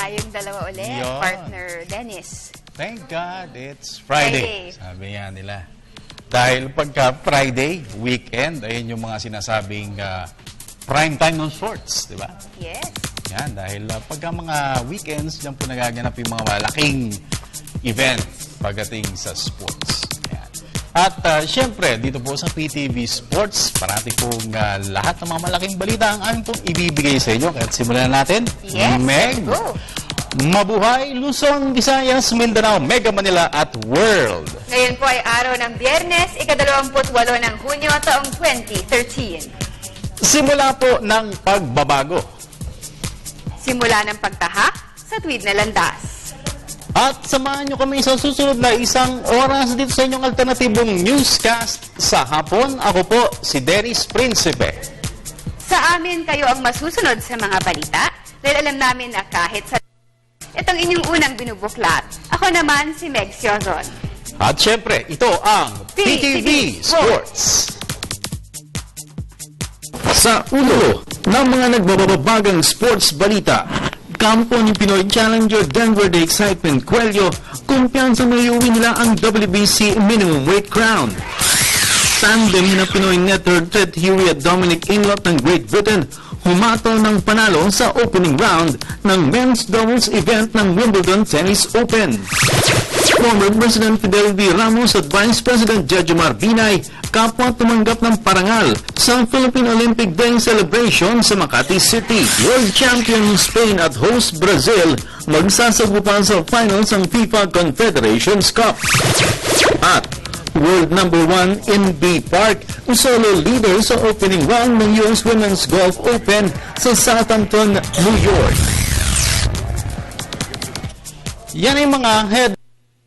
tayong dalawa ulit, Yun. partner Dennis. Thank God it's Friday. Friday. Sabi nga nila. Dahil pagka Friday, weekend, ayun yung mga sinasabing prime time ng sports, di ba? Yes. Yan, dahil pagka mga weekends, diyan po nagaganap yung mga malaking event pagdating sa sports. Yan. At syempre, dito po sa PTV Sports, parati pong lahat ng mga malaking balita ang aming pong ibibigay sa inyo. Kaya simulan natin. Yes, Meg, let's go. Mabuhay, Luzon, Visayas, Mindanao, Mega Manila at World. Ngayon po ay araw ng Biyernes, ika-28 ng Hunyo, taong 2013. Simula po ng pagbabago. Simula ng pagtahak sa tuwid na landas. At samahan nyo kami sa susunod na isang oras dito sa inyong alternatibong newscast sa hapon. Ako po, si Dennis Principe. Sa amin, kayo ang masusunod sa mga balita dahil alam namin na kahit sa itong inyong unang binubuklat. Ako naman si Meg Siozon. At syempre, ito ang PTV Sports. Sa ulo ng mga nagbababagang sports balita, kampo ni Pinoy Challenger Denver The Excitement Cuello, kumpiyansa na iuwi nila ang WBC Minimum Weight Crown. Tandem na Pinoy netter Ted Huey at Dominic Inglot ng Great Britain, humato ng panalo sa opening round ng men's doubles event ng Wimbledon Tennis Open. Former President Fidel V. Ramos at Vice President Jejomar Binay kapwa tumanggap ng parangal sa Philippine Olympic Day celebration sa Makati City. World Champion Spain at host Brazil magsasagupan sa finals ng FIFA Confederations Cup. At World number 1 in B Park, solo leader sa opening round ng US Women's Golf Open sa Southampton, New York. Yan ay mga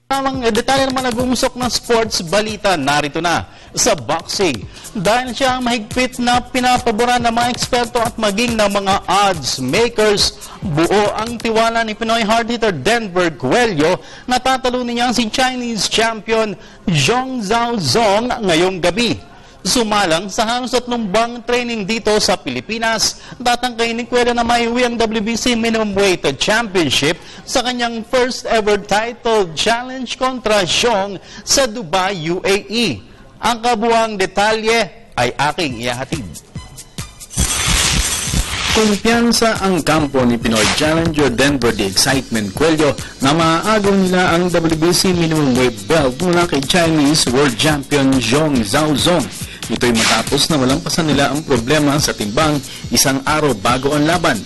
tamang detalye naman nag-umusok ng sports balita. Narito na sa boxing. Dahil siya ang mahigpit na pinapaboran ng mga eksperto at maging ng mga odds makers, buo ang tiwala ni Pinoy hard hitter Denver Cuello na tatalunin niya si Chinese champion Zhong Zhaozong ngayong gabi. Sumalang sa halos 3 buwang training dito sa Pilipinas, tatangkayin ni Cuello na maiuwi ang WBC Minimum Weight Championship sa kanyang first ever title challenge kontra Zhong sa Dubai, UAE. Ang kabuang detalye ay aking ihahatid. Kumpiyansa ang kampo ni Pinoy Challenger Denver The Excitement Cuello na maaagaw nila ang WBC Minimum Weight Belt mula kay Chinese World Champion Zhong Zhaozong. Ito'y matapos na walang pasan nila ang problema sa timbang isang araw bago ang laban.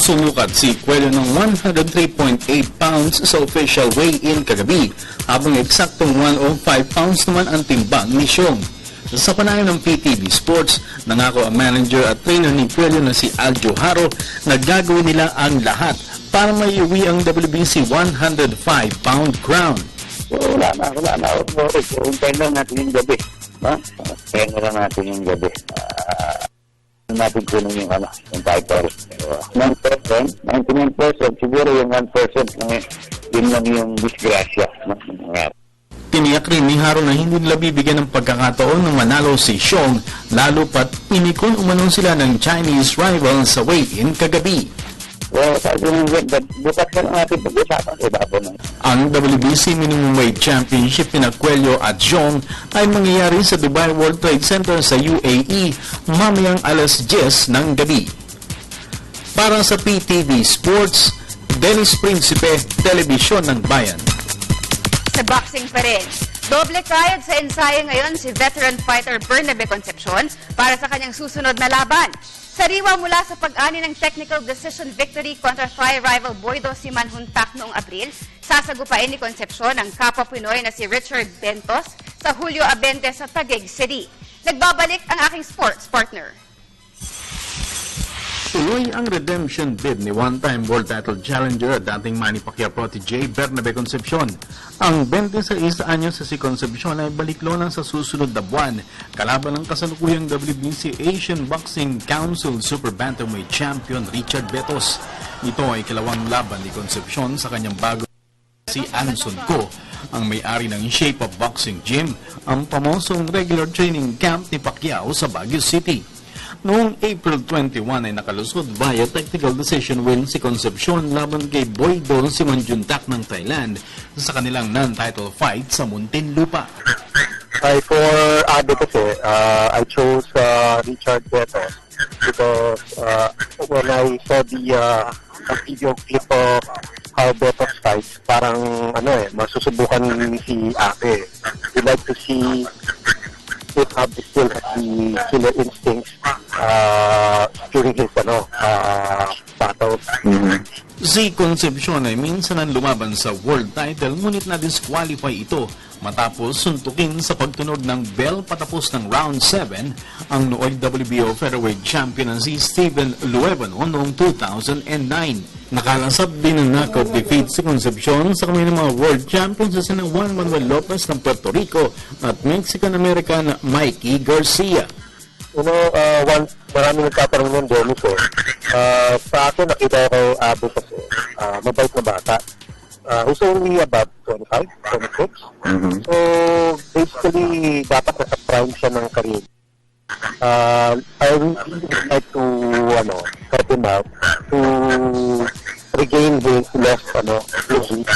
Sumukat si Cuello ng 103.8 pounds sa official weigh-in kagabi, habang eksaktong 105 pounds naman ang timbang ni Zhong. Sa panayon ng PTV Sports, nangako ang manager at trainer ni Cuello na si Aljo Haro na gagawin nila ang lahat para maiuwi ang WBC 105-pound crown. Wala na. Hintayin lang natin yung gabi. Hintayin lang natin yung gabi. Natin kunin yung title. 1%, 99%, siguro yung 1%, yun lang yung disgrasya. Tiniyak rin ni Haro na hindi nila bibigyan ng pagkakataon ng manalo si Zhong, lalo pat pinikon umano sila ng Chinese rival sa weigh-in kagabi. Well, sabi nyo, bukas ka lang natin pag-usapan sa ibabaw na. Ang WBC Minimum Weight Championship ni Cuello at Zhong ay mangyayari sa Dubai World Trade Center sa UAE mamayang alas 10 ng gabi. Para sa PTV Sports, Dennis Principe, Telebisyon ng Bayan. Sa boxing pa rin, doble kayod sa ensayo ngayon si veteran fighter Bernabe Concepcion para sa kanyang susunod na laban. Sariwa mula sa pag-ani ng technical decision victory kontra Thai rival Boydo Simanjuntak noong Abril, sasagupain ni Concepcion ang kapwa Pinoy na si Richard Bentos sa Hulyo 20 sa Taguig City. Nagbabalik ang aking sports partner. Tuloy ang redemption bid ni one-time world title challenger at dating Manny Pacquiao protege Bernabe Concepcion. Ang 26 anyo sa si Concepcion ay baliklon sa susunod na buwan kalaban ng kasalukuyang WBC Asian Boxing Council Super Bantamweight Champion Richard Betos. Ito ay ikalawang laban ni Concepcion sa kanyang bago si Anson Ko, ang may-ari ng Shape of Boxing Gym, ang pamosong regular training camp ni Pacquiao sa Baguio City. Noong April 21 ay nakalusod via technical decision win si Concepcion laban kay Boydol Simanjuntak ng Thailand sa kanilang non-title fight sa Muntinlupa. For Abe kasi, I chose Richard Beto because when I saw the video clip of how Beto fights, parang masusubukan si Abe. We like to see if Abe still has the killer instincts during his battles. Si Concepcion ay minsan ang lumaban sa world title ngunit na-disqualify ito matapos suntukin sa pagtunog ng bell patapos ng round 7 ang nooy WBO featherweight champion na si Steven Luevano noong 2009. Nakalasap din ng knockout defeat si Concepcion sa kamay ng mga world champions sa sina Juan Manuel Lopez ng Puerto Rico at Mexican-American Mikey Garcia. Maraming nagtatanong ng Dennis sa akin nakita ko Abe kasi mabait na bata. He's only about 25, 26. So basically dapat nasa prime siya ng career. I really would like to help him out to regain his lost losing.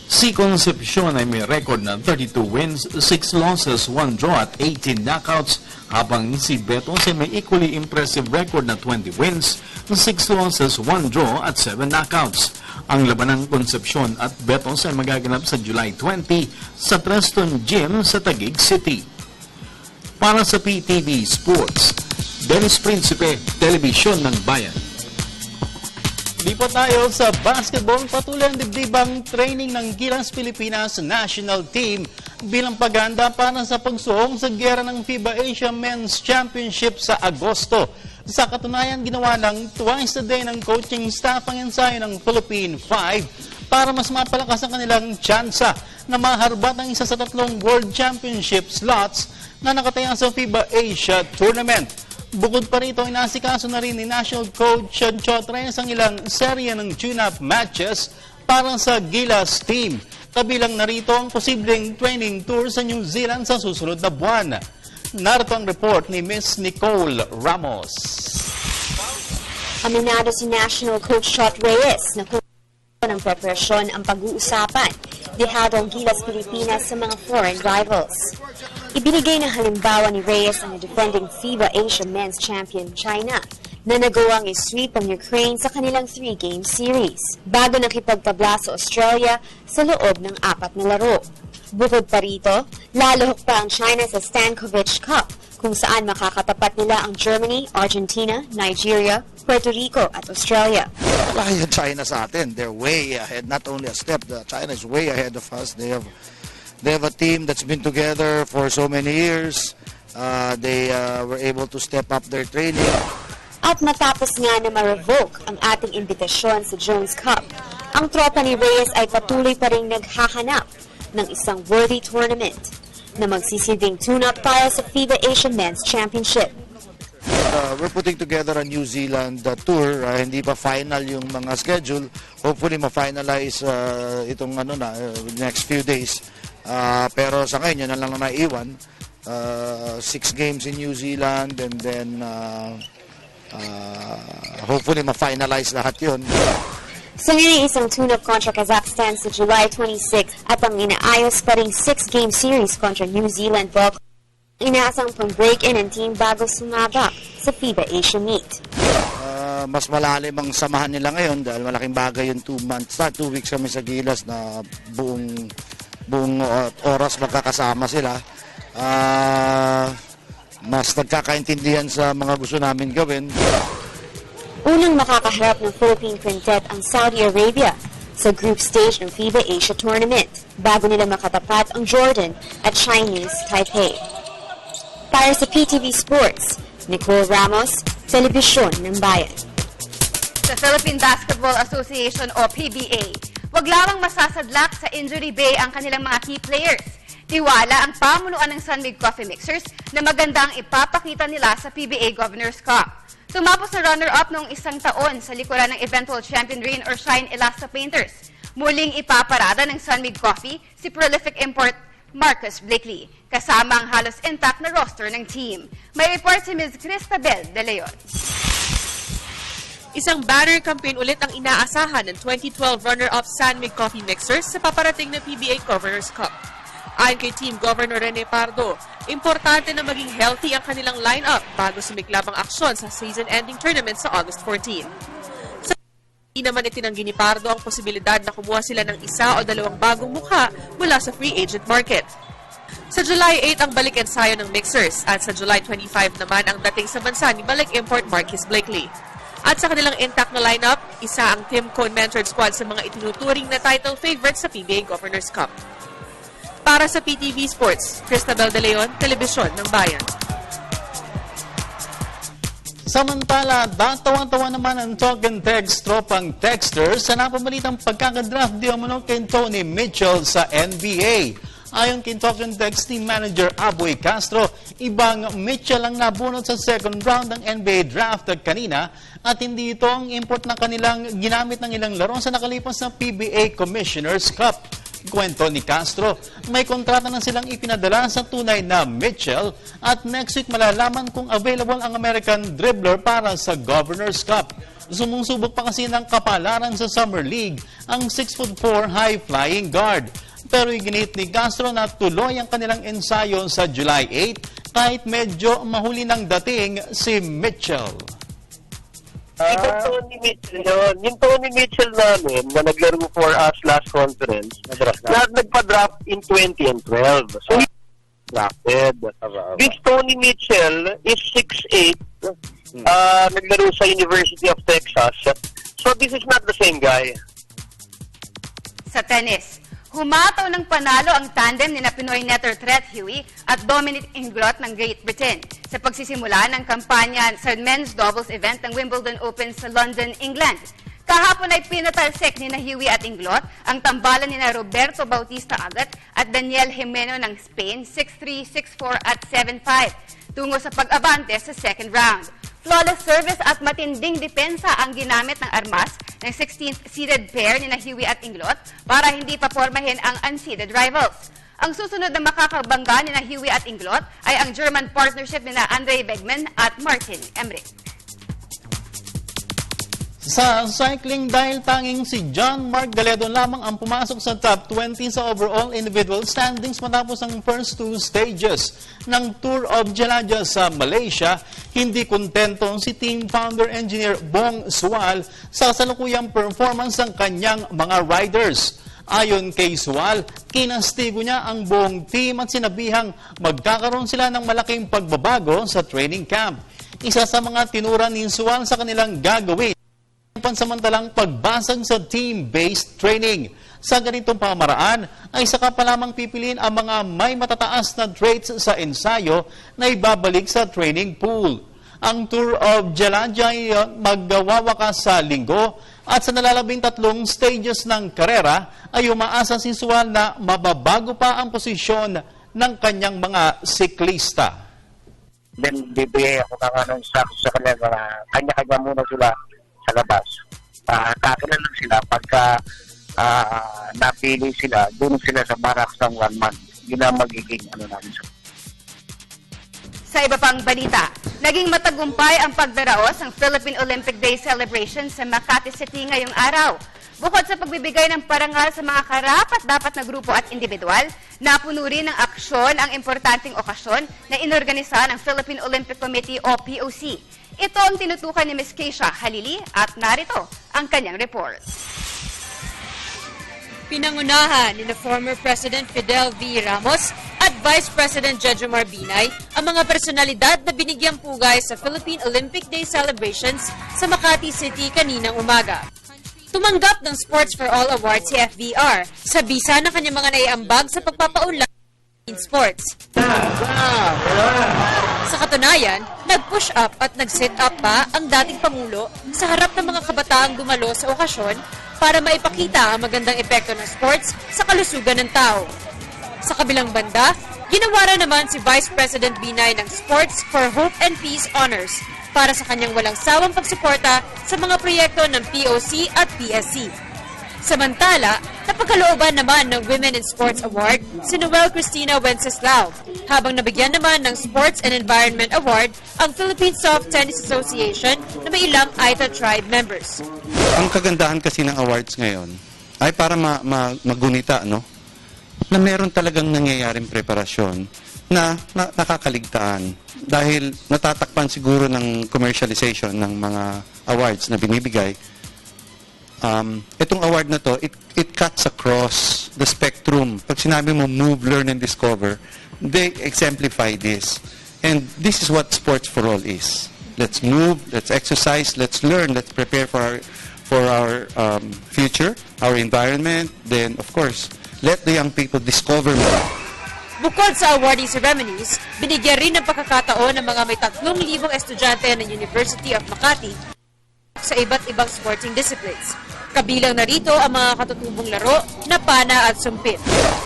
Si Concepcion ay may record na 32 wins, 6 losses, 1 draw at 18 knockouts, habang si Betos ay may equally impressive record na 20 wins, 6 losses, 1 draw at 7 knockouts. Ang laban ng Concepcion at Betos ay magaganap sa July 20 sa Treston Gym sa Taguig City. Para sa PTV Sports, Dennis Principe, Telebisyon ng Bayan. Lipat tayo sa basketball. Patuloy ang dibdibang training ng Gilas Pilipinas National Team bilang paghahanda para sa pagsuong sa giyera ng FIBA Asia Men's Championship sa Agosto. Sa katunayan, ginawa ng twice a day ng coaching staff ang ensayo ng Philippine 5 para mas mapalakas ang kanilang tsansa na maharbat ang isa sa 3 World Championship slots na nakataya sa FIBA Asia Tournament. Bukod pa rito, inasikaso na rin ni National Coach Sean Chotres ang ilang serye ng tune-up matches para sa Gilas team. Kabilang narito ang posibleng training tour sa New Zealand sa susunod na buwan. Narito ang report ni Miss Nicole Ramos. Aminado si National Coach Chot Reyes na kung ng preparasyon ang pag-uusapan, dehado ang Gilas Pilipinas sa mga foreign rivals. Ibinigay na halimbawa ni Reyes ang defending FIBA Asia Men's Champion China na nagawang i-sweep ang Ukraine sa kanilang 3-game series bago nakipagtabla sa Australia sa loob ng 4 na laro. Bukod pa rito, lalohok pa ang China sa Stankovic Cup kung saan makakatapat nila ang Germany, Argentina, Nigeria, Puerto Rico at Australia. Kaya China sa atin, they're way ahead, not only a step, China is way ahead of us. They have a team that's been together for so many years. They were able to step up their training. At matapos nga na ma-revoke ang ating imbitasyon sa Jones Cup, ang tropa ni Reyes ay patuloy pa rin naghahanap ng isang worthy tournament na magsisilbing tune-up para sa FIBA Asia Men's Championship. We're putting together a New Zealand tour. Hindi pa final yung mga schedule. Hopefully ma-finalize itong next few days. Pero sa ngayon, yun na lang na naiwan. 6 games in New Zealand and then hopefully ma-finalize lahat yun. Sa ngayon, isang tune-up kontra Kazakhstan sa July 26 at ang inaayos pa ring 6-game series kontra New Zealand Volcans. Inaasang pang-break-in ang team bago sumabak sa FIBA Asia Meet. Mas malalim ang samahan nila ngayon dahil malaking bagay yung 2 months, 2 weeks kami sa Gilas na buong oras magkakasama sila. Mas nagkakaintindihan sa mga gusto namin gawin. Unang makakaharap ng Philippine Quintet ang Saudi Arabia sa group stage ng FIBA Asia Tournament bago nila makatapat ang Jordan at Chinese Taipei. Para sa PTV Sports, Nicole Ramos, Telebisyon ng Bayan. Sa Philippine Basketball Association o PBA, wag lamang masasadlak sa injury bay ang kanilang mga key players. Tiwala ang pamunuan ng Sunmig Coffee Mixers na magandang ipapakita nila sa PBA Governors Cup. Tumapos sa runner-up noong 1 taon sa likuran ng eventual champion Rain or Shine Elasta Painters. Muling ipaparada ng Sunmig Coffee si prolific import Marcus Blakely, kasama ang halos intact na roster ng team. May report si Ms. Cristabel De Leon. Isang banner campaign ulit ang inaasahan ng 2012 runner-up San Mig Coffee Mixers sa paparating na PBA Governors Cup. Ayon kay Team Governor Rene Pardo, importante na maging healthy ang kanilang lineup bago sumiklab ang aksyon sa season-ending tournament sa August 14. Sa hindi naman itinanggi ni Pardo ang posibilidad na kumuha sila ng isa o dalawang bagong mukha mula sa free agent market. Sa July 8 ang balik ensayo ng Mixers at sa July 25 naman ang dating sa bansa ni balik import Marcus Blakely. At sa kanilang intact na lineup, isa ang Tim Cone mentored squad sa mga itinuturing na title favorites sa PBA Governors Cup. Para sa PTV Sports, Cristabel De Leon, Telebisyon ng Bayan. Samantala, tawan-tawa naman ang talk and text tropang texters sa napamalitang pagkakadraft di umano kay Tony Mitchell sa NBA. Ayon kay talk and text team manager Aboy Castro, ibang Mitchell ang nabunot sa second round ng NBA draft kanina at hindi ito ang import na kanilang ginamit ng ilang laro sa nakalipas na PBA Commissioner's Cup. Kwento ni Castro, may kontrata na silang ipinadala sa tunay na Mitchell at next week malalaman kung available ang American dribbler para sa Governor's Cup. Sumusubok pa kasi ng kapalaran sa Summer League ang 6'4" high-flying guard. Pero iginit ni Castro na tuloy ang kanilang ensayo sa July 8 kahit medyo mahuli ng dating si Mitchell. Ibang Tony Mitchell yun. Yung Tony Mitchell namin na naglaro for us last conference, nagpa-draft in 2012. So, drafted. This Tony Mitchell is 6'8", naglaro sa University of Texas. So, this is not the same guy. Sa tennis, humataw ng panalo ang tandem ni Pinoy netter threat Huey at Dominic Inglot ng Great Britain sa pagsisimula ng kampanya sa men's doubles event ng Wimbledon Open sa London, England. Kahapon ay pinatalsik ni Huey at Inglot ang tambalan ni Roberto Bautista Agat at Daniel Jimeno ng Spain 6-3, 6-4 at 7-5 tungo sa pag-abante sa second round. Flawless service at matinding depensa ang ginamit ng armas ng 16th seeded pair ni Huey at Inglot para hindi papormahin ang unseeded rivals. Ang susunod na makakabangga ni Huey at Inglot ay ang German partnership ni Andre Begman at Martin Emmerich. Sa cycling, dahil tanging si John Mark Galedo lamang ang pumasok sa top 20 sa overall individual standings matapos ang first two stages ng Tour of Jalajah sa Malaysia, hindi kontento si team founder engineer Bong Sual sa salukuyang performance ng kanyang mga riders. Ayon kay Sual, kinastigo niya ang buong team at sinabihang magkakaroon sila ng malaking pagbabago sa training camp. Isa sa mga tinura ni Sual sa kanilang gagawin pansamantalang pagbasag sa team-based training. Sa ganitong pamaraan ay saka pa lamang pipiliin ang mga may matataas na traits sa ensayo na ibabalik sa training pool. Ang Tour of Jalajah ay magwawakas sa Linggo at sa nalalabing 3 stages ng karera ay umaasa si Sual na mababago pa ang posisyon ng kanyang mga siklista. Then, bibigay ako ng instructions sa kanila na kanya-kanya muna sila sa labas. Kakalan lang sila pagka napili sila, doon sila sa barracks ng 1 month. Yun ang magiging namin sa. Sa iba pang balita, naging matagumpay ang pagdaraos ng Philippine Olympic Day celebration sa Makati City ngayong araw. Bukod sa pagbibigay ng parangal sa mga karapat-dapat na grupo at individual, napuno rin ng aksyon ang importanteng okasyon na inorganisa ng Philippine Olympic Committee o POC. Ito ang tinutukan ni Ms. Keisha Halili at narito ang kanyang report. Pinangunahan ni former President Fidel V. Ramos at Vice President Jejomar Binay ang mga personalidad na binigyang pugay sa Philippine Olympic Day celebrations sa Makati City kaninang umaga. Tumanggap ng Sports for All Award si FBR sa bisa ng kanyang mga naiambag sa pagpapaunlad in sports. Sa katunayan, nag-push up at nag-sit up pa ang dating Pangulo sa harap ng mga kabataang dumalo sa okasyon para maipakita ang magandang epekto ng sports sa kalusugan ng tao. Sa kabilang banda, ginawara naman si Vice President Binay ng Sports for Hope and Peace Honors para sa kanyang walang sawang pagsuporta sa mga proyekto ng POC at PSC. Samantala, Napakalooban naman ng Women in Sports Award si Noel Cristina Wenceslao, habang nabigyan naman ng Sports and Environment Award ang Philippine Soft Tennis Association na may ilang AITA tribe members. Ang kagandahan kasi ng awards ngayon ay para magunita, no? Na meron talagang nangyayaring preparasyon na nakakaligtaan dahil natatakpan siguro ng commercialization ng mga awards na binibigay. Itong award na to, it cuts across the spectrum. Pag sinabi mo move, learn, and discover, they exemplify this. And this is what Sports for All is. Let's move, let's exercise, let's learn, let's prepare for our future, our environment. Then, of course, let the young people discover more. Bukod sa awarding ceremonies, binigyan rin ng pagkakataon ng mga may 3,000 estudyante ng University of Makati sa iba't ibang sporting disciplines. Kabilang narito ang mga katutubong laro na pana at sumpit.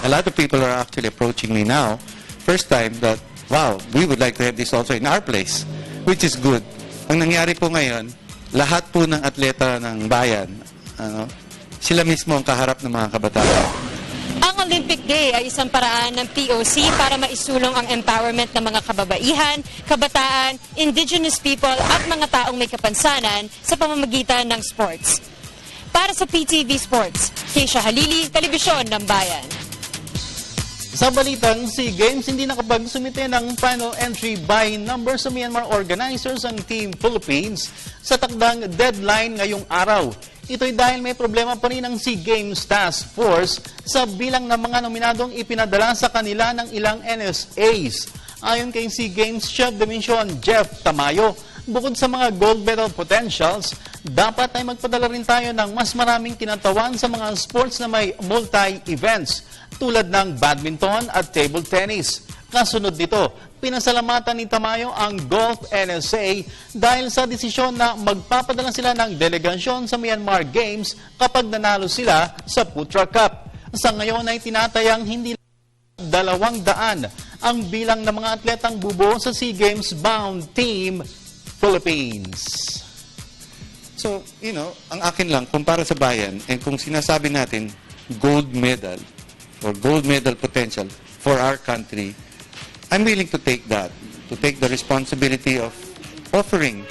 A lot of people are actually approaching me now, first time that, wow, we would like to have this also in our place, which is good. Ang nangyari po ngayon, lahat po ng atleta ng bayan, sila mismo ang kaharap ng mga kabataan. Ang Olympic Day ay isang paraan ng POC para maisulong ang empowerment ng mga kababaihan, kabataan, indigenous people at mga taong may kapansanan sa pamamagitan ng sports. Para sa PTV Sports, Keisha Halili, Telebisyon ng Bayan. Sa balitang SEA Games, hindi nakapagsumite ng final entry by number sa Myanmar organizers ang Team Philippines sa takdang deadline ngayong araw. Ito'y dahil may problema pa rin ang SEA Games Task Force sa bilang ng mga nominadong ipinadala sa kanila ng ilang NSAs. Ayon kay SEA Games Chef de Mission Jeff Tamayo, bukod sa mga gold medal potentials, dapat ay magpadala rin tayo ng mas maraming kinatawan sa mga sports na may multi-events tulad ng badminton at table tennis. Kasunod nito, pinasalamatan ni Tamayo ang Golf NSA dahil sa desisyon na magpapadala sila ng delegasyon sa Myanmar Games kapag nanalo sila sa Putra Cup. Sa ngayon ay tinatayang hindi 200 ang bilang ng mga atletang bubuo sa SEA Games bound Team Philippines. So, ang akin lang, kung para sa bayan, and kung sinasabi natin gold medal or gold medal potential for our country, I'm willing to take that, to take the responsibility of offering,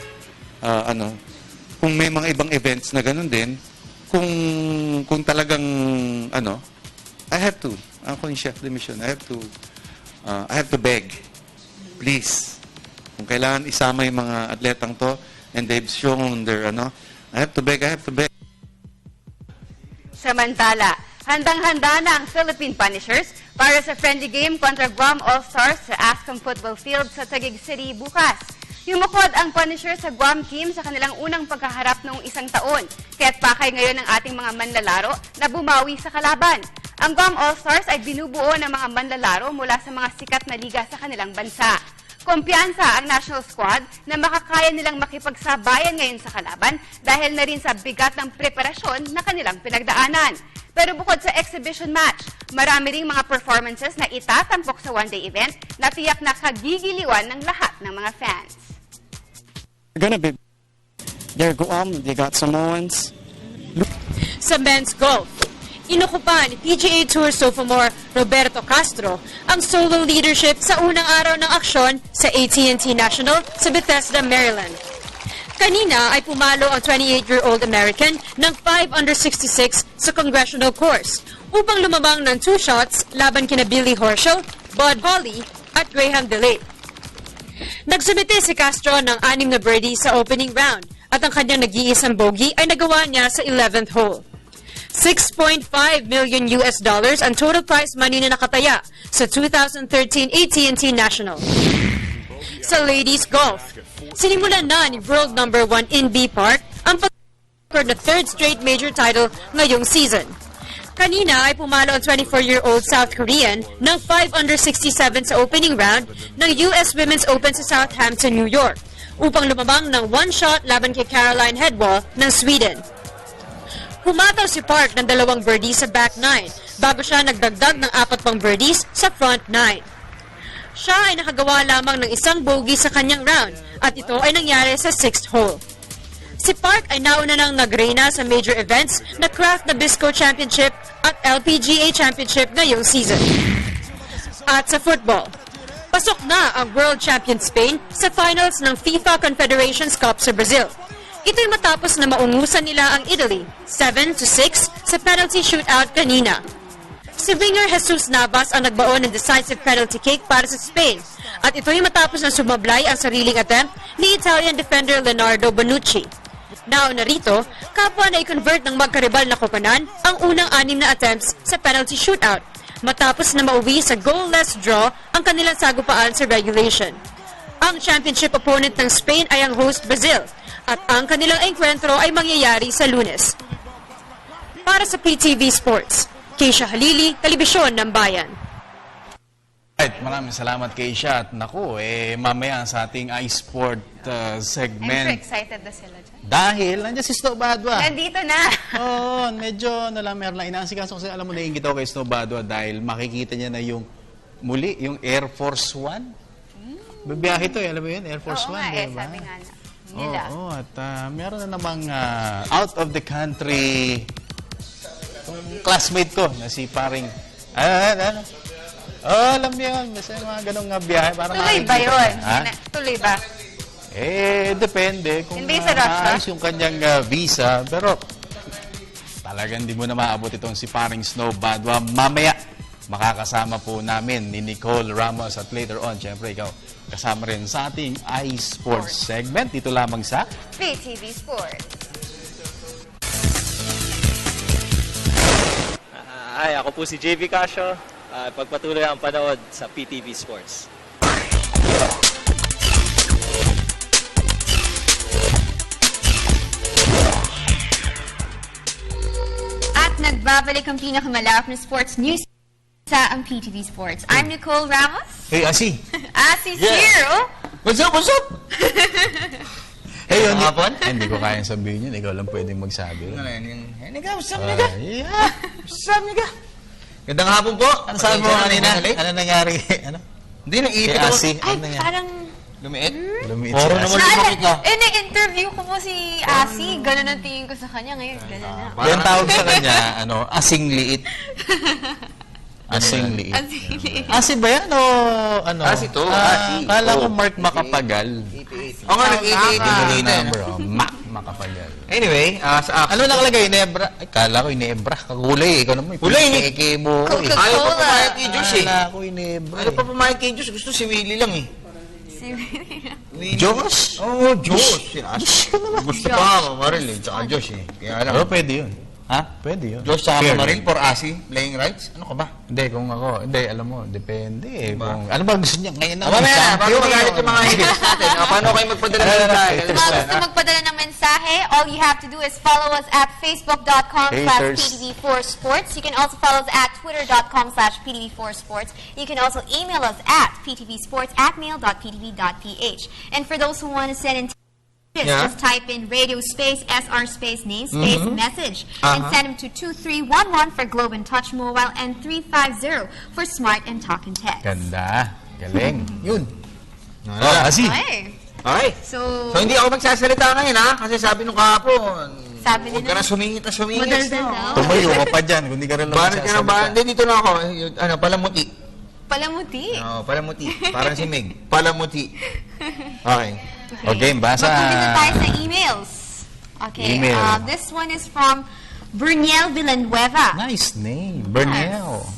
kung may mga ibang events na ganun din, kung talagang, I have to, ako yung chef de mission, I have to beg, please, kung kailangan isama yung mga atletang to, and they've shown their, I have to beg. Samantala, handang-handa na ang Philippine Punishers para sa friendly game kontra Guam All-Stars sa Ascom Football Field sa Taguig City bukas. Yumukod ang Punishers sa Guam team sa kanilang unang pagkaharap noong 1 taon, kaya't pakay ngayon ng ating mga manlalaro na bumawi sa kalaban. Ang Guam All-Stars ay binubuo ng mga manlalaro mula sa mga sikat na liga sa kanilang bansa. Kumpiyansa ang national squad na makakaya nilang makipagsabayan ngayon sa kalaban dahil na rin sa bigat ng preparasyon na kanilang pinagdaanan. Pero bukod sa exhibition match, marami ring mga performances na itatampok sa one-day event na tiyak na kagigiliwan ng lahat ng mga fans. They're Guam, they got Samoans. Sa men's golf, inukupan ni PGA Tour sophomore Roberto Castro ang solo leadership sa unang araw ng aksyon sa AT&T National sa Bethesda, Maryland. Kanina ay pumalo ang 28-year-old American ng 5 under 66 sa Congressional Course upang lumabang ng 2 shots laban kina Billy Horschel, Bud Hawley at Graham DeLay. Nagsumite si Castro ng 6 na birdie sa opening round at ang kanyang nag-iisang bogey ay nagawa niya sa 11th hole. $6.5 million ang total prize money na nakataya sa 2013 AT&T National. Sa ladies golf, sinimulan na ni world number 1 in B Park ang pag-record na 3rd straight major title ngayong season. Kanina ay pumalo ang 24-year-old South Korean ng 5 under 67 sa opening round ng US Women's Open sa Southampton, New York upang lumabang ng 1 shot laban kay Caroline Hedwall ng Sweden. Humataw si Park ng 2 birdies sa back 9 bago siya nagdagdag ng 4 pang birdies sa front 9. Siya ay nakagawa lamang ng 1 bogey sa kanyang round at ito ay nangyari sa 6th hole. Si Park ay nauna nang nagreyna sa major events na Kraft Nabisco Championship at LPGA Championship ngayong season. At sa football, pasok na ang World Champion Spain sa finals ng FIFA Confederations Cup sa Brazil. Ito'y matapos na maungusan nila ang Italy 7-6 sa penalty shootout kanina. Si winger Jesus Navas ang nagbaon ng decisive penalty kick para sa Spain at ito'y matapos na sumablay ang sariling attempt ni Italian defender Leonardo Bonucci. Nauna rito, kapwa na i-convert ng magkaribal na koponan ang unang 6 na attempts sa penalty shootout matapos na mauwi sa goalless draw ang kanilang sagupaan sa regulation. Ang championship opponent ng Spain ay ang host Brazil at ang kanilang enkwentro ay mangyayari sa Lunes. Para sa PTV Sports, Keisha Halili, Telebisyon ng Bayan. Right, maraming salamat Keisha. At naku, mamaya sa ating iSport I'm segment. so excited na sila dyan. Dahil, nandiyan si Snow Badwa. Nandito na. Oo, medyo meron lang inaasikaso kasi alam mo, naiingit ako kay Snow Badwa dahil makikita niya na yung muli, yung Air Force One. Bibiyahe to, alam mo yun, Air Force Oo One, nga, diba? sabi nga nila. Oo, at meron na namang out of the country classmate ko na si paring alam mo yun, kasi mga ganong biyahe. Tuloy ba yun? Ha? Tuloy ba? Depende kung Hindi sa Russia? maayos yung kanyang visa. Pero talagang hindi mo na maabot itong si paring Snow Badwa. Mamaya, makakasama po namin ni Nicole Ramos at later on, syempre ikaw, kasama rin sa ating iSports segment. Dito lamang sa PTV Sports. Hi, ako po si JV Casio. Pagpatuloy ang panood sa PTV Sports. At nagbabalik ang pinakamalawak na sports news sa ang PTV Sports. I'm Nicole Ramos. Hey, Asi. Asi's here, oh. What's up, what's up? Hey, hindi ko kayang sabihin yun. Ikaw lang pwedeng magsabi. Niga, what's up, Niga? Yeah. What's up, Niga? Gandang hapon po. Ano sabi mo kanina? Ano nangyari? Ano? Hindi, naiipit Kay ako. Asi. Ay, Ano nangyari? parang... Lumiit? Lumiit Puro si Asi. naman lumakit ka. na-interview ko po si Asi. Ganun ang tingin ko sa kanya. Ngayon, ganun na. Yung tawag sa kanya, asing liit. Asing liit. Asi ba yan o ano? Asi to, Asi. Kala ko Mark Makapagal. O nga, nag-88 Yung na. number, Makapagal. Anyway, sa action. Ano nakalagay? Inebra? Ay, kala ko Inebra. Kakulay. Ikaw naman. Kulay, Eke mo. Coca-Cola. Ayaw pa pumayag kay Diyos eh. Kala ko Inebra. Ayaw pa pumayag kay Diyos. Gusto si Willie lang eh. Diyos? Oo, Diyos. Gusto pa, Marilyn, tsaka Diyos eh. Kaya Pero lang. pwede yun. Ha? Pwede yun. Diyos tsaka Fair. Marilyn for Asi, playing rights. Ano ka ba? Hindi, kung ako. Hindi, alam mo. Depende eh. Kung, ano ba gusto niya? Ngayon na. Mamaya na, bago magalit yung mga haters natin. Paano kayo magpadala ng mensahe? Kung mga gusto magpadala ng mensahe, all you have to do is follow us at facebook.com/PTV4Sports. You can also follow us at twitter.com/PTV4Sports. You can also email us at ptvsports@mail.ptv.ph. And for those who want to send in just type in radio space, SR space, name space, message, and send them to 2311 for Globe and Touch Mobile and 350 for Smart and Talk and Text. Ganda. Galing. Yun. Asi. Okay. Okay. So, So hindi ako magsasalita ngayon ha, kasi sabi nung kahapon, sabi huwag ka na sumingit na sumingit. madaldal daw. Tumayo ka pa dyan. Kung di ka rin lang Bakit ka na ba? Hindi, dito na ako. Ano, palamuti. Palamuti. Oo, palamuti. Parang si Meg. Palamuti. Okay. Okay, basa. Mag-umpisa tayo sa emails. Okay. Email. This one is from Berniel Villanueva. Nice name. Bernal.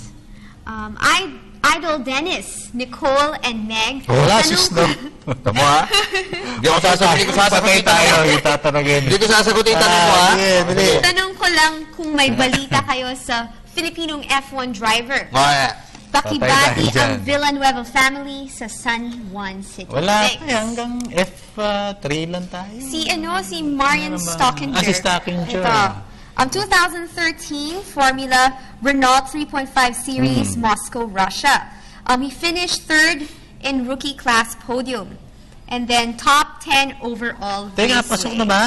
Idol Dennis, Nicole, and Meg. Wala Tanong si ko- Snow. Tamo ha? Hindi ko sasagutin tayo. tanong mo. Itatanagin. Hindi ko sasagutin tanong mo ha? Tanong ko lang kung may balita kayo sa Filipinong F1 driver. Okay. Pakibati Patay tayo ang dyan. Villanueva family sa San Juan City. Wala Six. pa. Hanggang F3 lang tayo. Si Marian Stockinger. Si Stockinger. Ito. 2013 Formula Renault 3.5 Series, Moscow, Russia. He finished third in rookie class podium. And then top 10 overall Teka, raceway. pasok na ba?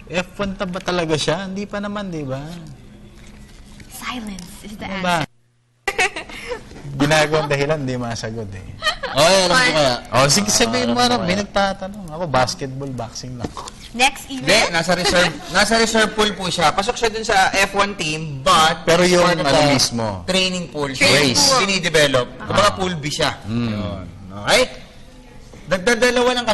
F1 ba talaga siya? Hindi pa naman, di ba? Silence is the Ano answer. ba? Ginagawang dahilan, hindi masagot eh. Okay, alam ko kaya. O, sige, sabihin mo, ano, may nagtatanong. Ako, basketball, boxing lang. Next Hindi, email. nasa reserve pool po siya. Pasok siya dun sa F1 team, but Pero yung part of ano the mismo? training pool. Training Race. pool. Dinidevelop. Kumbaga pool B siya. Yun. Okay? Dagdadalawa lang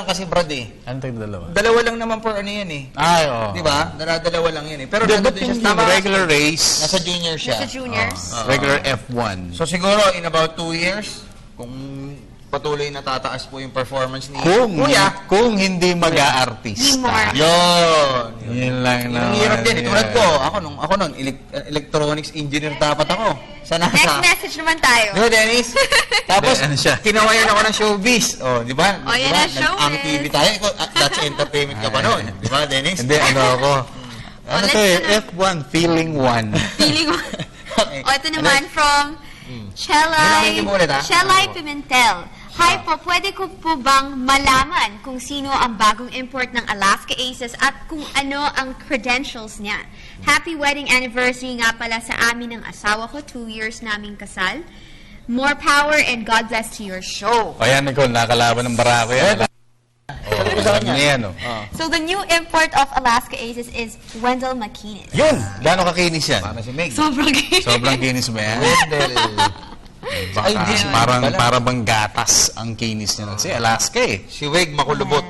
kasi, Brad eh. Ano tayo dalawa? Dalawa lang naman for ano yan eh. Ay, oo. Di ba? Dalawa lang yan eh. Pero Di, nandun ba't din siya yung sa tama. regular race, Nasa junior siya. Sa juniors. regular F1, So siguro in about 2 years, kung patuloy na tataas po yung performance ni Kuya. kung hindi mag-aartista. More. Yun. Yun lang Ang naman. hirap din. yan. Tulad ko, ako nun, electronics engineer dapat ako. Sa Next NASA. message naman tayo. Di ba, Dennis? Tapos, Ano siya? kinawayan ako ng showbiz. O, di ba? Oh, yan Diba? ang showbiz. Ang TV tayo. Ikaw, That's entertainment ka pa nun. Di ba, Dennis? Hindi, ano ako. Ano let's to eh, ano. F1, feeling 1. Feeling mo. Okay. O, ito naman from Kailangan mo ulit, ha? Chelay Pimentel. Hi po, pwede ko po bang malaman kung sino ang bagong import ng Alaska Aces at kung ano ang credentials niya? Happy wedding anniversary nga pala sa amin ng asawa ko. 2 years naming kasal. More power and God bless to your show. O yan, Nicole, nakalaban ng barako yan. Alam niya yan, oh. So the new import of Alaska Aces is Wendell McKinnis. Yun! Gano'ng kakinis yan? Para si Meg. Sobrang Sobrang kinis ba yan? Baka, Ay, hindi. para bang gatas ang kinis niya. Kasi Alaska eh. Si Weg makulubot.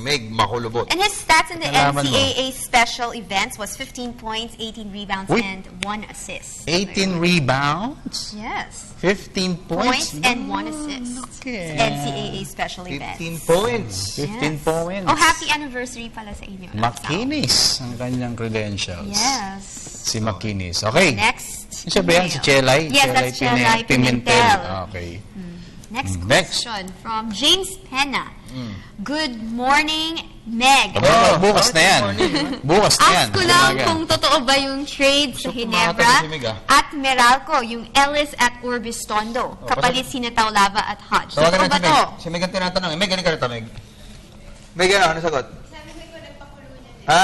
Meg makulubot. And his stats in the Nalaman mo. NCAA special events was 15 points, 18 rebounds, Uy. and 1 assist. 18 rebounds, Yes. 15 points. Points and 1 assist. Okay. NCAA special 15 events. points. 15 Yes. points. Oh, happy anniversary pala sa inyo. Makinis ang kanyang credentials. Yes. Si Makinis. Okay. Next. Siya ba yan? Si Chelay? Yes, that's Chelay Pimentel. Okay. Next Next. question from James Pena. Good morning, Meg. Bukas na yan. Bukas na yan. Ask ko lang Umaga. kung totoo ba yung trade sa Ginebra tumatanong si Meg, ah. at Meralco, yung Ellis at Urbistondo, kapalit sina Taulava at Hodge. Tawagan Totoo ba natin to? Meg. Si Meg ang tinatanong. Meg, galing ka rito, Meg. Meg, ano sagot? Ha?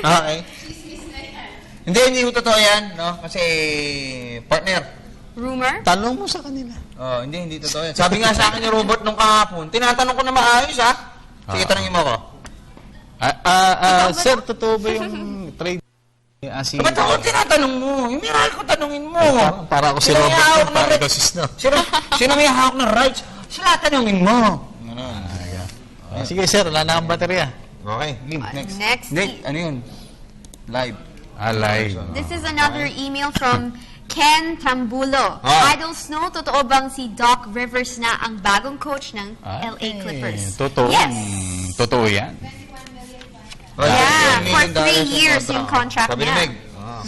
Okay. Hindi ko totoo yan, no? Kasi, partner. Rumor? Tanong mo sa kanila. Oh, hindi totoo yan. Sabi nga sa akin ni Robert nung kahapon, tinatanong ko na maayos, ha? Sige, tanongin mo ako. Sir, totoo ba yung trade? Ba't ako tinatanong mo? Yung miral ko tanongin mo. Para ako si Sino may Robert, hawak ng para rights? ikaw si Snow. Sino may hawak ng rights? Sila tanongin mo. Sige, sir, wala na akong baterya. Okay, game. Next. Next. Nick, ano yun? Live. Alay. This is another email from Ken Tambulo. Ah. Idol Snow, totoo bang si Doc Rivers na ang bagong coach ng LA Clippers? Totoo. Yes. Totoo yan. Yeah, for 3 years yung contract Sabi ni niya. Meg.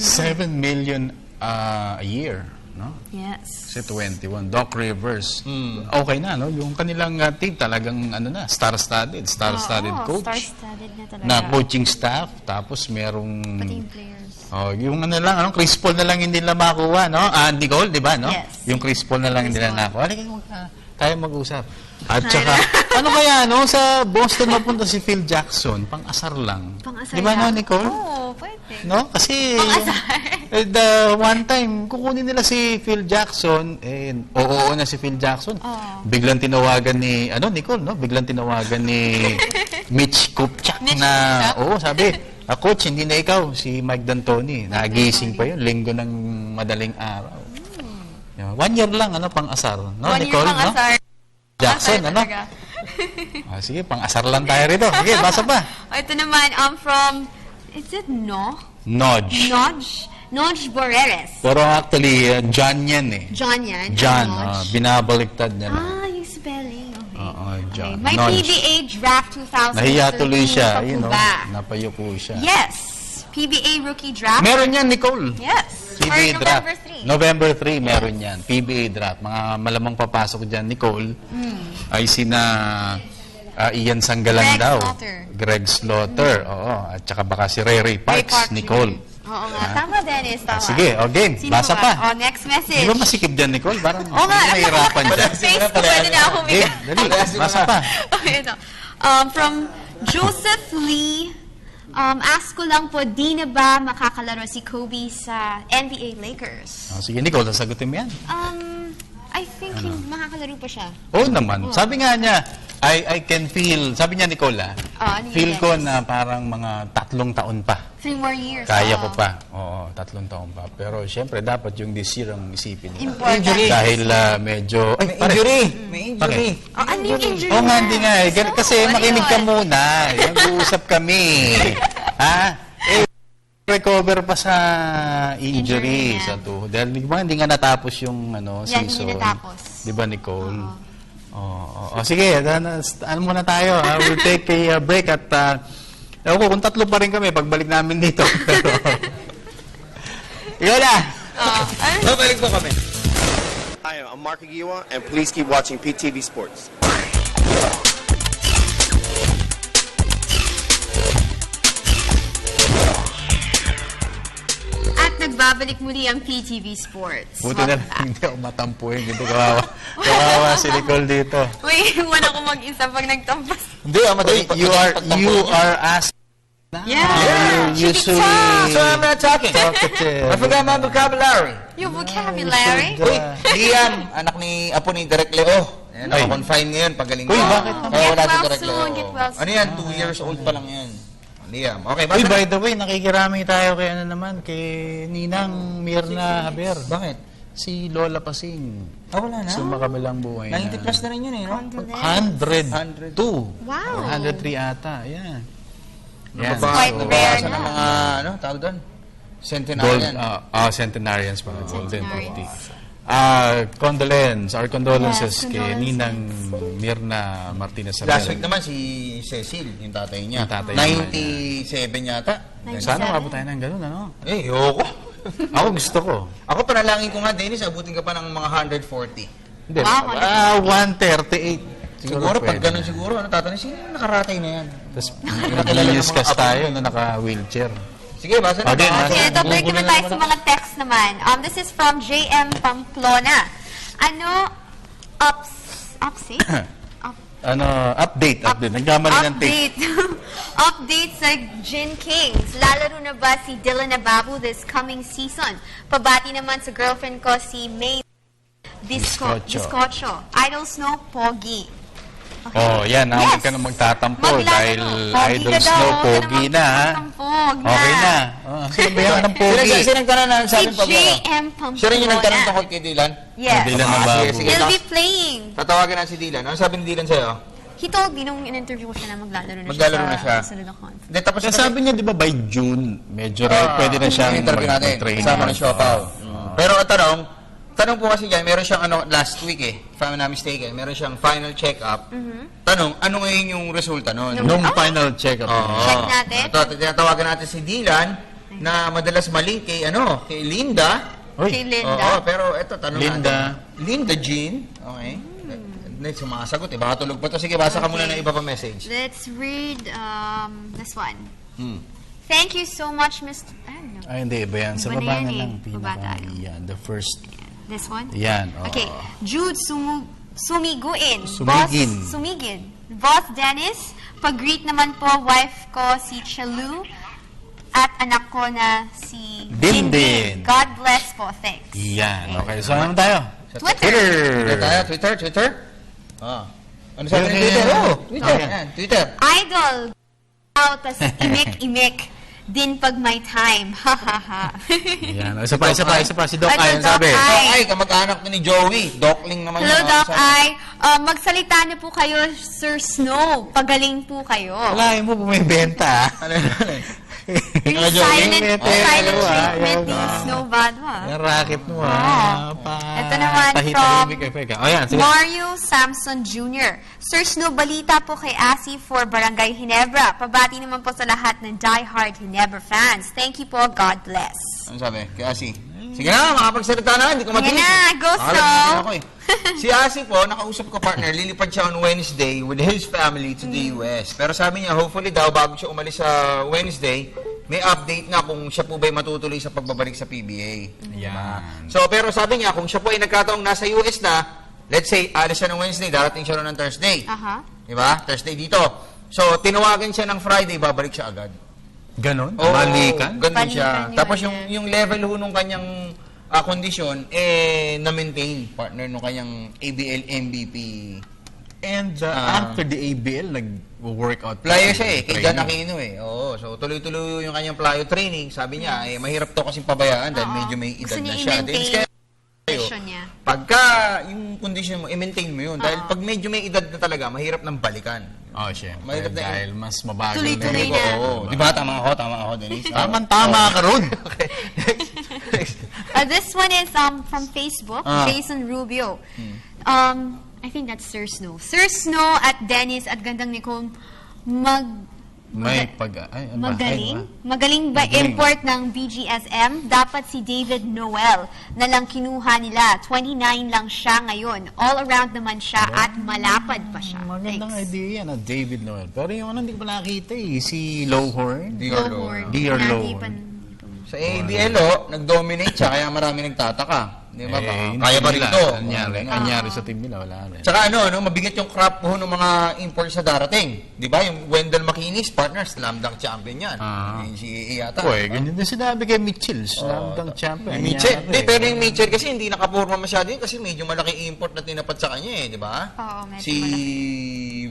7 million a year. No? Yes. Kasi 21. Doc Rivers. Okay na, no? Yung kanilang team talagang star-studded. Star-studded Oo, coach. star-studded na talaga. Na coaching staff. Tapos merong... Pati yung players. Yung Chris Paul na lang hindi nila makuha, no? Nicole, di ba, no? Yes. Yung Chris Paul na lang hindi nila nakuha. Halika, tayo mag-usap. At saka, ano kaya, no? Sa Boston mapunta si Phil Jackson, pang-asar lang. Pang-asar Di ba, no, lang. Nicole? Oo, pwede. No? Kasi, Pang-asar. the one time, kukunin nila si Phil Jackson, oo na si Phil Jackson. Oo. Biglang tinawagan ni, Nicole, no? Biglang tinawagan ni Mitch Kupchak na, sabi, Coach, hindi na ikaw, si Mike D'Antoni. Nagising pa yun, linggo ng madaling araw. 1 year lang, pang-asar. No, 1 year Nicole, pang-asar. Jackson, Pang-asar talaga. Sige, pang-asar lang tayo rito. Sige, basa pa. Ito naman, from, is it Nodge. Nodge Boreres. Pero actually, John yan eh. John yan. John, Nodge. binabaliktad niya lang. Yung spelling. Okay. Oo, John. May Nodge. PBA Draft 2013 Nahiya tuloy siya. pa po ba? Napayuko siya. Yes. PBA Rookie Draft. Meron yan, Nicole. Yes. PBA For draft. November 3. November 3, meron yan. PBA draft. Mga malamang papasok dyan, Nicole, ay sina Ian Sanggalan Greg daw. Slaughter. Greg Slaughter. Oo. At saka baka si Ray Parks, Nicole. Oo nga. Tama, Dennis. Tama. Sige, game. Sino Basa ba? pa. Next message. Di ba masikip dyan, Nicole? Parang Oo nga. nahihirapan dyan. Face ko, pwede na ako Game, humiga. dali. Basa pa. Okay, ito. From Joseph Lee, ask ko lang po, di na ba makakalaro si Kobe sa NBA Lakers? Sige, Nicole, sasagutin mo yan. I think yung makakalaro pa siya. Oo naman. Sabi nga niya, I can feel, sabi niya Nicole, ano feel yun, ko Dennis? na parang mga 3 taon pa. 3 more years. Kaya ko Oo. pa. Oo, 3 taon pa. Pero syempre, dapat yung this year ang isipin nila. Important. Injury. Dahil medyo... Ay, May pare. injury. May injury. Bakit? Ano yung injury Oo nga, na? hindi nga. Kasi ano makinig ka yun? muna. Nag-uusap kami. Ha? Recover pa sa injury Injury sa niya. tuhod. Dahil di ba, hindi nga natapos yung Yan, season. hindi natapos. Di ba, Nicole? Oo. Sige, ano muna tayo. We'll take a break at ewan ko, kung 3 pa rin kami, pagbalik namin dito. Pero, ikaw na! Babalik po kami. Hi, I'm Mark Aguiwa, and please keep watching PTV Sports. At nagbabalik muli ang PTV Sports. Buti na lang, hindi ako matampuhin. Dito kawawa si Nicole dito. Uy, wala ko mag-isa pag nagtampas. Hindi, madali pa. You are asked. Yeah. You She can usually talk. So I'm not talking. talkative. I forgot my vocabulary. Your vocabulary? Uy, Liam, anak ni Apo ni Direk Leo. Ayan, Ay. confine ngayon, pagaling Uy, na. bakit? Kaya Get wala si well Direk soon, Leo. get well Ano yan, 2 years old pa lang yan. Liam. Okay, Uy, basta by the way, nakikirami tayo kay ano naman, kay Ninang Mirna Haber. Bakit? Si Lola Pasing. Wala na. Sumakabilang buhay na. 90 plus na rin yun eh, no? 102. Wow. 103 ata, yan. Yan. Quite rare Sa na. mga, ano, tawag doon? Gold, Centenarian. centenarians pa. Golden Centenarians. birthday. Our condolences Yes, kay condolences. Ninang Mirna Martinez Last Haber. week naman si Cecil, yung tatay niya. Yung tatay niya. 97 yata. Sana mabot tayo ng ganun, ano? Eh, yoko. Ako gusto ko. Ako panalangin ko nga, Dennis, abutin ka pa ng mga 140. Hindi. Wow, 138. Siguro, pag pwede ganun na. siguro, ano tatanong, sino yung nakaratay na yan? Tapos, Nakilala ng nag-news mga cast apo. tayo na naka-wheelchair. Sige, basa na. Okay, basa basa. na. Okay, ito, balik naman tayo sa mga text naman. This is from JM Pamplona. Ano, update? Update. Nagkamali ng tape. Update. Update sa Gin Kings. Lalaro na ba si Dylan Ababu this coming season? Pabati naman sa girlfriend ko si May Biscocho. Idol Snow Pogi. Okay. Oh, yan. Huwag ka na magtatampo dahil Idol Snow Pogi na, ha? Okay na. Sino ba yan ng Pogi? Sino nagtanong na sa Si amin pa ba? JM Pamplona. Siya rin yung nagtanong tungkol kay Dylan? Yes. Dylan na bago. Sige, He'll be playing. Tatawagan na si Dylan. Ano sabi ni Dylan sa'yo? He told me nung in-interview ko siya na maglalaro na Maglalaro na siya. sa sunod na conference. Hindi, tapos Kaya sabi niya, di ba, by June, medyo pwede na siyang interview natin. mag-train. Kasama na siya pa. Pero ang tanong po kasi dyan, meron siyang last week if I'm not mistaken, meron siyang final check-up. Tanong, ano ngayon yung resulta noon? Nung final check-up. Check natin. Tinatawagan natin si Dylan na madalas mali kay Linda. Kay Linda. Oo, pero eto, tanong Linda. natin. Linda Jean. Okay. Hindi sumasagot eh. Baka tulog pa to. Sige, basa ka muna ng iba pa message. Let's read this one. Thank you so much, Mr. Ay, hindi. Iba yan. Sa Iba na baba yan na eh. lang. Baba tayo. Yan. The first. This one? Yan. oo. Okay. Jude Sumiguin. Sumigin. Boss, Sumigin. Boss Dennis, pag-greet naman po wife ko si Chalu at anak ko na si Dindin. God bless po. Thanks. Yan. Okay. So, ano tayo? Twitter. Twitter? Ano sabi ng Twitter? Twitter. Okay. Yan, Twitter. Idol. Tas imik-imik din pag may time. Ha ha ha. Yan. Isa pa. Si Doc Ito, Ayan Doc sabi. Ay. Ay, kamag-anak ni Joey. Docling naman Hello, yun. Doc Ay. Magsalita na po kayo, Sir Snow. Pagaling po kayo. Wala mo bumibenta. Ano? Yung Ano, Joey? silent treatment ni Snow Badwa. Yung racket mo, Ito naman from Oh, yan. Sige. Mario Samson Jr. Sir Snow, balita po kay Asi for Barangay Ginebra. Pabati naman po sa lahat ng die-hard Ginebra fans. Thank you po. God bless. Ano sabi? Kay Asi. Sige na, makapagsalita na. Hindi ko matiis. Sige na, go, Alam, Snow. hindi ako eh. Si Asi po, nakausap ko partner, lilipad siya on Wednesday with his family to the US. Pero sabi niya, hopefully daw, bago siya umalis sa Wednesday, may update na kung siya po ba'y matutuloy sa pagbabalik sa PBA. Yan. So, pero sabi niya, kung siya po ay nagkataong nasa US na, let's say, alis siya ng Wednesday, darating siya ng Thursday. Aha. Diba? Thursday dito. So, tinawagan siya ng Friday, babalik siya agad. Ganon? Oo, Balikan? ganun siya. Balikan Tapos yun. yung level ho nung kanyang kondisyon, na-maintain, partner, nung kanyang ABL MVP And after the ABL, nag-workout. Playo siya kay Jan Aquino Oo, so tuloy-tuloy yung kanyang playo training. Sabi niya, mahirap to kasing pabayaan dahil medyo may edad na siya. Condition niya. Pagka yung condition mo, i-maintain mo yun. Dahil pag medyo may edad na talaga, mahirap nang balikan. Siyempre. Mahirap na Dahil mas mabagal Tuloy-tuloy na. Di ba? Tama ako, Denise. Tama ka ron. This one is from Facebook, Jason Rubio. I think that's Sir Snow. Sir Snow at Dennis at Gandang Nicole, magaling ba import ng BGSM? Dapat si David Noel na lang kinuha nila. 29 lang siya ngayon. All around naman siya at malapad pa siya. Magandang idea yan, David Noel. Pero yung hindi ko pa nakita si Lowhorn. Dear Lowhorn. Dear Lowhorn. Sa ABL, nag-dominate siya, kaya marami nagtataka. Di ba? Kaya ba rito? Anyari sa team nila, wala rin. Tsaka mabigat yung crop po ng mga imports sa darating. Di ba? Yung Wendell McKinney, partner, slam dunk champion yan. Yung si yata. Ganyan din sinabi kay Mitchell, slam dunk champion. Mitchell. Pero yung Mitchell kasi hindi nakapurma masyado yun kasi medyo malaki import na tinapat sa kanya di ba? Si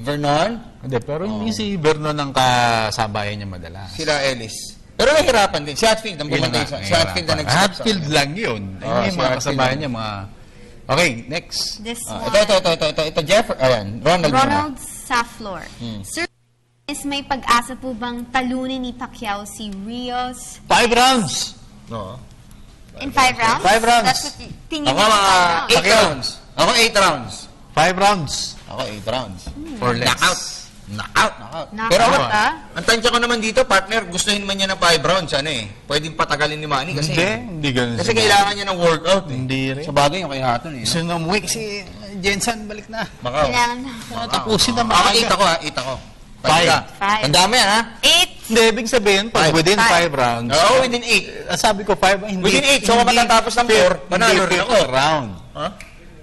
Vernon. Hindi, pero hindi si Vernon ang kasabayan niya madalas. Sila Ellis. Pero nahirapan din. Si Hatfield ang bumantay sa. Si Hatfield ang nag-stop Hatfield lang yun. Yung mga kasabayan niya, Okay, next. This one. Ito, Jeff. Ayan, Ronald Saflor. Sir, may pag-asa po bang talunin ni Pacquiao si Rios? 5 rounds! No. In 5 rounds? 5 rounds. That's what tingin Ako, mo. 8 rounds. Ako, 8 rounds. 5 rounds. Ako, 8 rounds. Or less. Knockout. Pero ang tansya ko naman dito, partner, gustuhin man niya ng 5 rounds. Pwedeng patagalin ni Manny kasi... Hindi ganun. Kasi kailangan niya ng workout. Hindi rin. Sa bagay yung kay Hatton Gusto na umuwi kasi Jensen, balik na. Kailangan na. Tapusin na Ako, 8 ako. 5. Tanda mo yan, 8. Hindi, ibig sabihin, pag within 5 rounds. Oo, within 8. Sabi ko 5, hindi. Within 8, so matatapos ng 4, panalo rin ako. Round.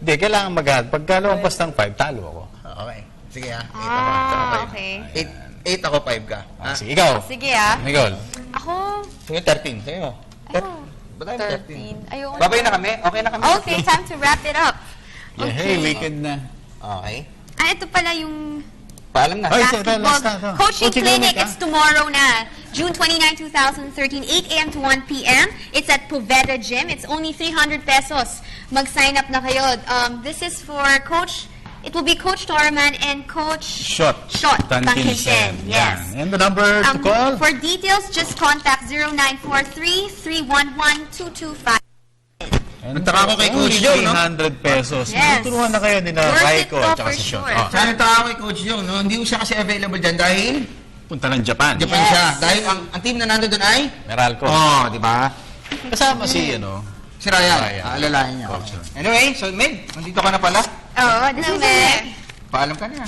Hindi, kailangan mag-add. Pagka lumampas ng 5, talo ako. Okay. Sige 8 ako. Okay. 8 ako, 5 ka. Sige, ikaw. Sige Nicole. Ako, Sige, 13. Sige mo. Ba't tayo 13. Ayoko na. Babay na kami? Okay na kami? Okay, time to wrap it up. Hey, weekend na. Okay. Ito pala yung Paalam na. basketball coaching clinic. It's tomorrow na. June 29, 2013, 8 a.m. to 1 p.m. It's at Poveda Gym. It's only 300 pesos. Mag-sign up na kayo. This is for Coach... It will be Coach Torman and Coach Shot. Tankinsen. Yes. And the number to call? For details, just contact 0943-311-225. Nagtaka ko kay Coach Jong, no? 300 pesos. Yes. Turuan na kayo din na Worth it Raiko to at saka for si Shot. sure. Sana nagtaka ko kay Coach Jong, no? Hindi ko siya kasi available dyan dahil Punta ng Japan. siya. Dahil ang team na nandun doon ay Meralco. di ba? Kasama si, Si Ryan. Aalalahin niya. Anyway, so Meg, nandito ka na pala. Oo, this is it. Paalam ka na.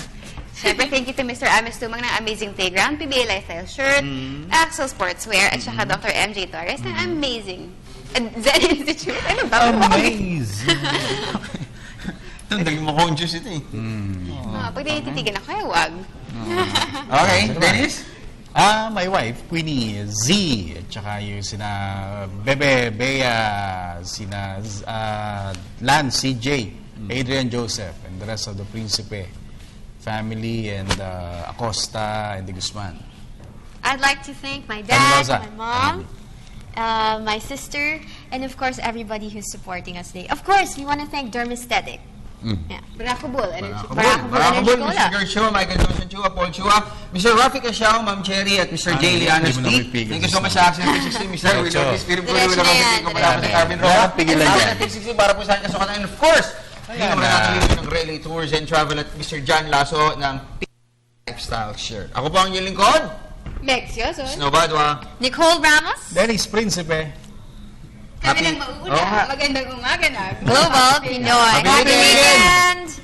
Siyempre, thank you to Mr. Ames Tumang ng Amazing Playground, PBA Lifestyle Shirt, Axel Sportswear, at saka Dr. MJ Torres ng Amazing Zen Institute. Ano ba? Amazing. Tandali mo conscious ito eh. Pag tinitigan ako, wag. Okay, Dennis? My wife, Queenie Z, at saka yung sina Bebe, Bea, sina Lance, CJ, Adrian Joseph, and the rest of the Principe family, and Acosta, and De Guzman. I'd like to thank my dad, my mom, my sister, and of course everybody who's supporting us today. Of course, we want to thank Dermisthetic. Yeah. Barakabul, Energy Barakabul, Mr. Cola. Gert Chua, Michael Johnson Chua, Paul Chua, Mr. Rafi Casiao, Ma'am Cherry, at Mr. J. Lianos P. Thank you so much sa Action 360, Mr. Willow, Spirit Bulo, Willow, Kapatid ko, malapit ng Carvin Roa. Pigilan yan. 360 para po sa akin kasukatan. And of course, hindi naman natin ng Relay Tours and Travel at Mr. John Lasso ng Lifestyle Shirt. Ako po ang inyong lingkod. Lex, yoso. Snow Badwa. Nicole Ramos. Dennis Principe. Kami nang mauuna. Magandang umaga na. Global Pinoy. Happy Happy weekend!